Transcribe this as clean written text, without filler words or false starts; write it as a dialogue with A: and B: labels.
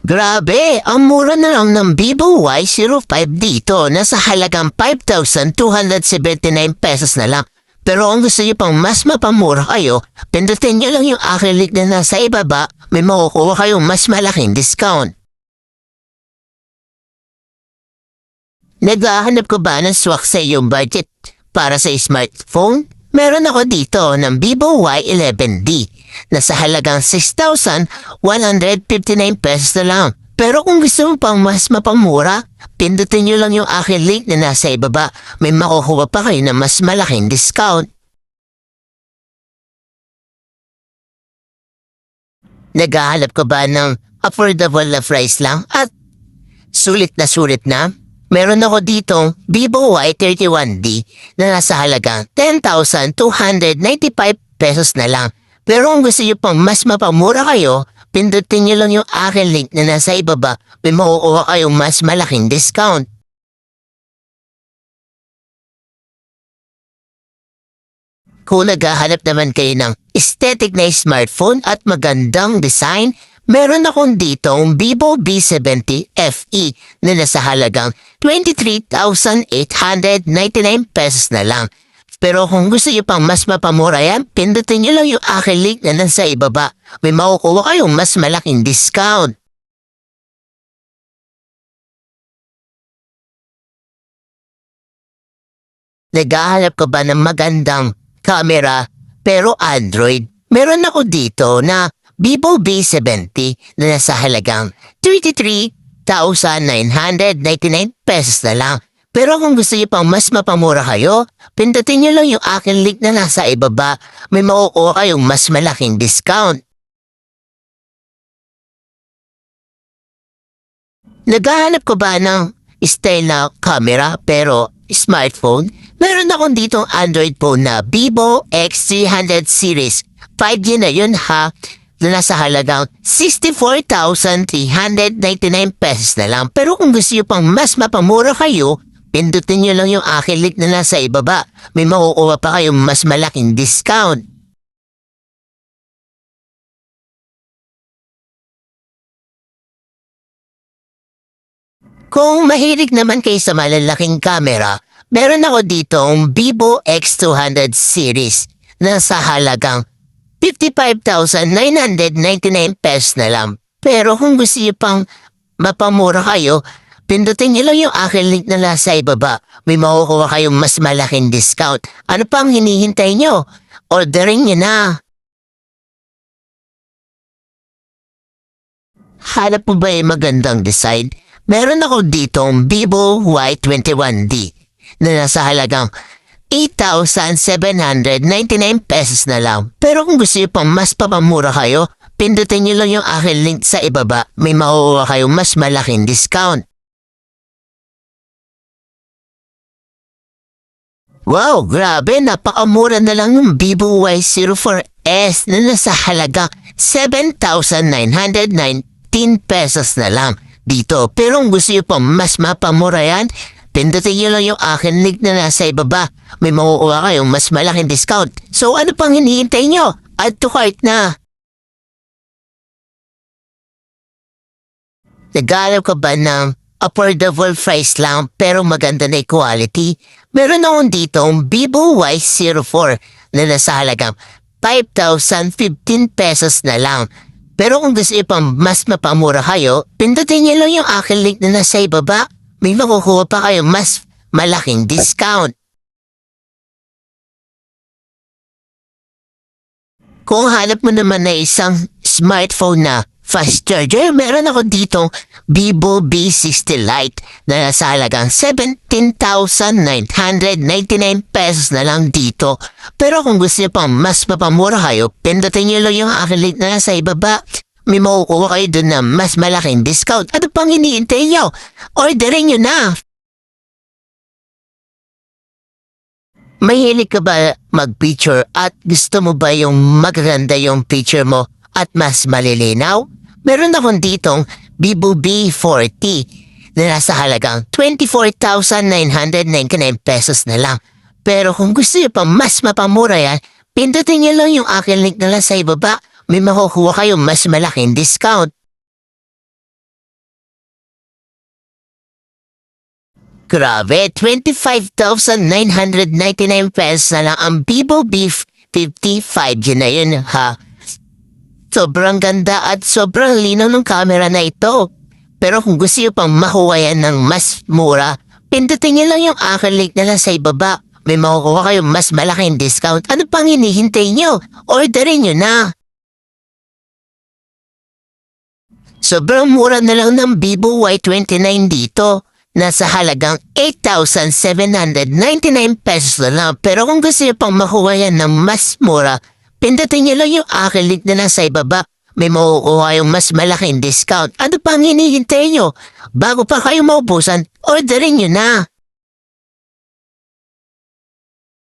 A: Grabe, ang mura na lang ng Vivo Y05 dito. Nasa halagang 5,279 pesos na lang. Pero kung gusto niyo pang mas mapamura kayo, pindutin niyo lang yung aking link na nasa ibaba, may makukuha kayong mas malaking discount. Naghahanap ko ba ng swak sa iyong budget para sa smartphone? Meron ako dito ng Vivo Y11D na sa halagang 6,159 pesos na lang. Pero kung gusto mo pang mas mapamura, pindutin nyo lang yung aking link na nasa ibaba. May makukuha pa kayo na mas malaking discount. Naghahanap ko ba ng affordable na price lang at sulit na? Meron ako ditong Vivo Y31D na nasa halagang 10,295 pesos na lang. Pero kung gusto nyo pang mas mapamura kayo, pindutin nyo lang yung aking link na nasa ibaba. May makukuha kayong mas malaking discount. Kung naghahanap naman kayo ng aesthetic na smartphone at magandang design, meron akong ditong Vivo V70 FE na nasa halagang 23,899 pesos na lang. Pero kung gusto niyo pang mas mapamura yan, pindutin niyo lang yung aking link na nasa ibaba. May makukuha kayong mas malaking discount. Naghahanap ka ba ng magandang camera pero Android? Meron ako dito na Vivo V70 na nasa halagang 33,999 pesos na lang. Pero kung gusto niyo pang mas mapamura kayo, pindutin niyo lang yung aking link na nasa ibaba. May makukuha kayong mas malaking discount. Naghahanap ko ba ng style na camera pero smartphone? Meron akong ditong Android phone na Vivo X300 series. 5G na yun ha, na nasa halagang 64,399 pesos na lang. Pero kung gusto nyo pang mas mapamura kayo, pindutin nyo lang yung aking link na nasa ibaba. May makukuha pa kayong mas malaking discount. Kung mahilig naman kayo sa malalaking camera, meron ako ditong Vivo X200 series na sa halagang 55,999 pesos na lang. Pero kung gusto niyo pang mapamura kayo, pindutin niyo lang yung aking link na nasa ibaba. May makukuha kayong mas malaking discount. Ano pang hinihintay niyo? Orderin niyo na. Hanap mo ba yung magandang design? Meron ako ditong Vivo Y21D na nasa halagang 8,799 pesos na lang. Pero kung gusto niyo pang mas papamura kayo, pindutin niyo lang yung aking link sa ibaba. May makukuha kayong mas malaking discount. Wow, grabe, napakamura na lang yung Vivo Y04S na nasa halagang 7,919 pesos na lang dito. Pero kung gusto niyo pang mas mapamura yan, pindutin niyo lang yung aking link na nasa ibaba. May makukuha kayong mas malaking discount. So ano pang hinihintay nyo? Add to cart na. Naghanap ka ba ng affordable price lang pero maganda na quality? Meron akong ditong Vivo Y04 na nasa halagang 5,015 pesos na lang. Pero kung gusto niyo pang mas mapamura kayo, pindutin niyo lang yung aking link na nasa ibaba. May makukuha pa kayo mas malaking discount. Kung hanap mo naman na isang smartphone na fast charger, meron ako ditong Vivo V60 Lite na nasa halagang 17,999 pesos na lang dito. Pero kung gusto niyo pang mas mapamura kayo, pindutin niyo lang yung aking link na nasa ibaba. May makukuha kayo dun na mas malaking discount. Ano pang hinihintay nyo? Orderin nyo na! Mahilig ka ba mag-picture at gusto mo ba yung magaganda yung picture mo at mas malilinaw? Meron akong ditong Vivo V40 na nasa halagang 24,999 pesos na lang. Pero kung gusto nyo pa mas mapamura yan, pindutin nyo lang yung aking link na lang sa ibaba. May makukuha kayong mas malaking discount. Grabe, 25,999 pesos na lang ang Vivo V50 5G na yun, ha? Sobrang ganda at sobrang linaw ng camera na ito. Pero kung gusto nyo pang makuha yan ng mas mura, pindutin nyo lang yung aking link na lang sa ibaba. May makukuha kayong mas malaking discount. Ano pang hinihintay nyo? Orderin nyo na! Sobrang mura na lang ng Vivo Y29 dito. Nasa halagang 8,799 pesos na lang. Pero kung gusto nyo pang makuha yan ng mas mura, pindutin nyo lang yung aking link na lang sa ibaba. May makukuha yung mas malaking discount. Ano pang hinihintay nyo? Bago pa kayo maubusan, orderin nyo na!